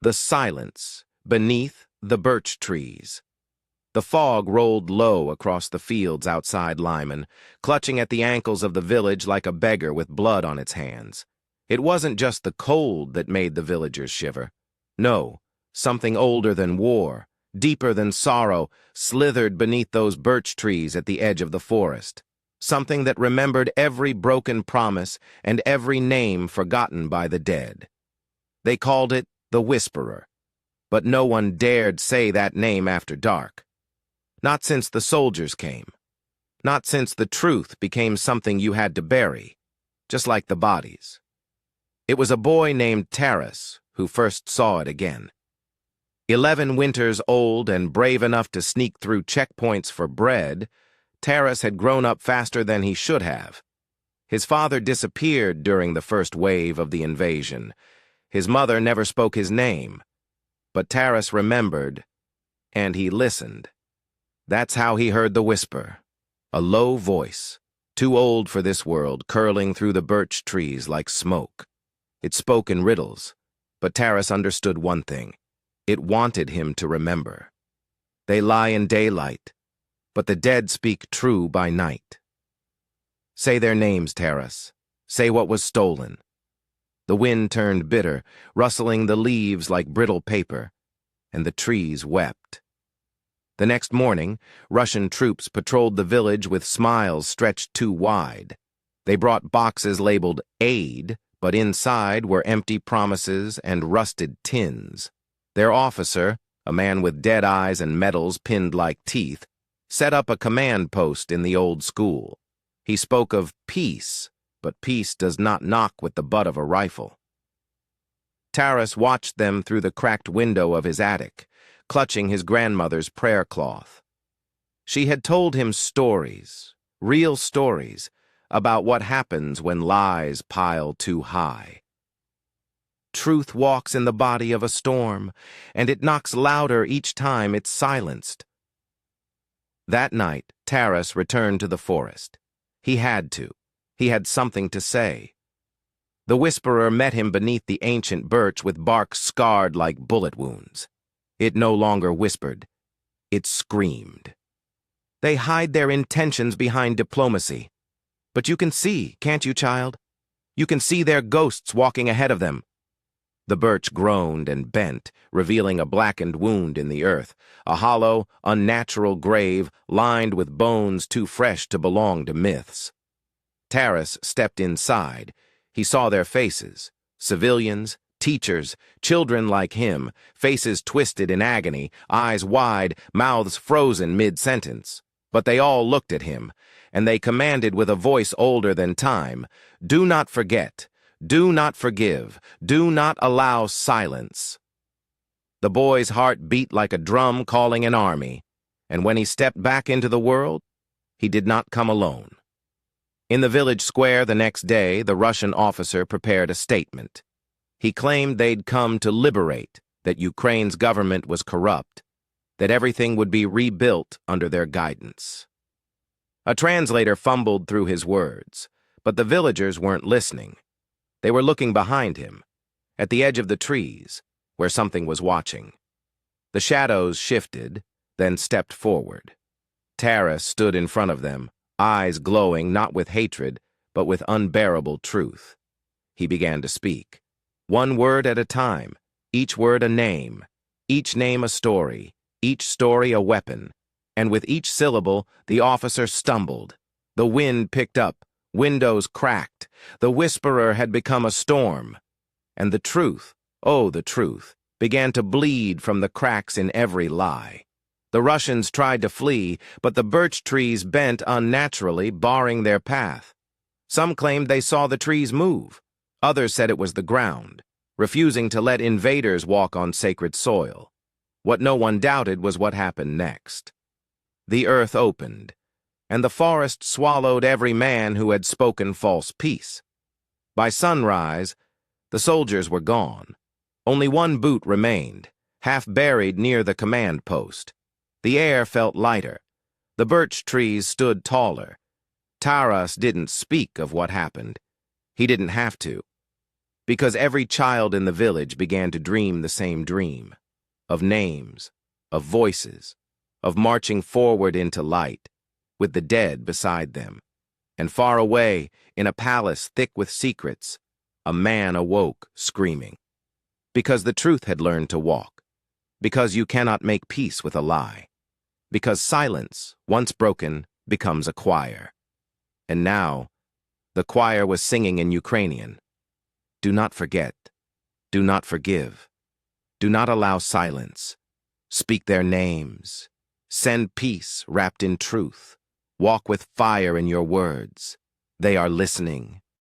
The silence beneath the birch trees. The fog rolled low across the fields outside Lyman, clutching at the ankles of the village like a beggar with blood on its hands. It wasn't just the cold that made the villagers shiver. No, something older than war, deeper than sorrow, slithered beneath those birch trees at the edge of the forest. Something that remembered every broken promise and every name forgotten by the dead. They called it the Whisperer, but no one dared say that name after dark. Not since the soldiers came. Not since the truth became something you had to bury, just like the bodies. It was a boy named Taras who first saw it again. 11 winters old and brave enough to sneak through checkpoints for bread, Taras had grown up faster than he should have. His father disappeared during the first wave of the invasion. His mother never spoke his name. But Taras remembered, and he listened. That's how he heard the whisper, a low voice, too old for this world, curling through the birch trees like smoke. It spoke in riddles, but Taras understood one thing. It wanted him to remember. They lie in daylight, but the dead speak true by night. Say their names, Taras. Say what was stolen. The wind turned bitter, rustling the leaves like brittle paper, and the trees wept. The next morning, Russian troops patrolled the village with smiles stretched too wide. They brought boxes labeled aid, but inside were empty promises and rusted tins. Their officer, a man with dead eyes and medals pinned like teeth, set up a command post in the old school. He spoke of peace, but peace does not knock with the butt of a rifle. Taras watched them through the cracked window of his attic, clutching his grandmother's prayer cloth. She had told him stories, real stories, about what happens when lies pile too high. Truth walks in the body of a storm, and it knocks louder each time it's silenced. That night, Taras returned to the forest. He had to. He had something to say. The Whisperer met him beneath the ancient birch with bark scarred like bullet wounds. It no longer whispered. It screamed. They hide their intentions behind diplomacy. But you can see, can't you, child? You can see their ghosts walking ahead of them. The birch groaned and bent, revealing a blackened wound in the earth, a hollow, unnatural grave lined with bones too fresh to belong to myths. Taras stepped inside. He saw their faces, civilians, teachers, children like him, faces twisted in agony, eyes wide, mouths frozen mid-sentence. But they all looked at him, and they commanded with a voice older than time, "Do not forget. Do not forgive. Do not allow silence." The boy's heart beat like a drum calling an army, and when he stepped back into the world, he did not come alone. In the village square the next day, the Russian officer prepared a statement. He claimed they'd come to liberate, that Ukraine's government was corrupt, that everything would be rebuilt under their guidance. A translator fumbled through his words, but the villagers weren't listening. They were looking behind him, at the edge of the trees, where something was watching. The shadows shifted, then stepped forward. Taras stood in front of them, eyes glowing not with hatred, but with unbearable truth. He began to speak. One word at a time, each word a name, each name a story, each story a weapon, and with each syllable the officer stumbled. The wind picked up, windows cracked, the Whisperer had become a storm, and the truth, oh the truth, began to bleed from the cracks in every lie. The Russians tried to flee, but the birch trees bent unnaturally, barring their path. Some claimed they saw the trees move. Others said it was the ground, refusing to let invaders walk on sacred soil. What no one doubted was what happened next. The earth opened, and the forest swallowed every man who had spoken false peace. By sunrise, the soldiers were gone. Only one boot remained, half buried near the command post. The air felt lighter. The birch trees stood taller. Taras didn't speak of what happened. He didn't have to. Because every child in the village began to dream the same dream, of names, of voices, of marching forward into light, with the dead beside them. And far away, in a palace thick with secrets, a man awoke, screaming. Because the truth had learned to walk. Because you cannot make peace with a lie. Because silence, once broken, becomes a choir. And now, the choir was singing in Ukrainian. Do not forget. Do not forgive. Do not allow silence. Speak their names. Send peace wrapped in truth. Walk with fire in your words. They are listening.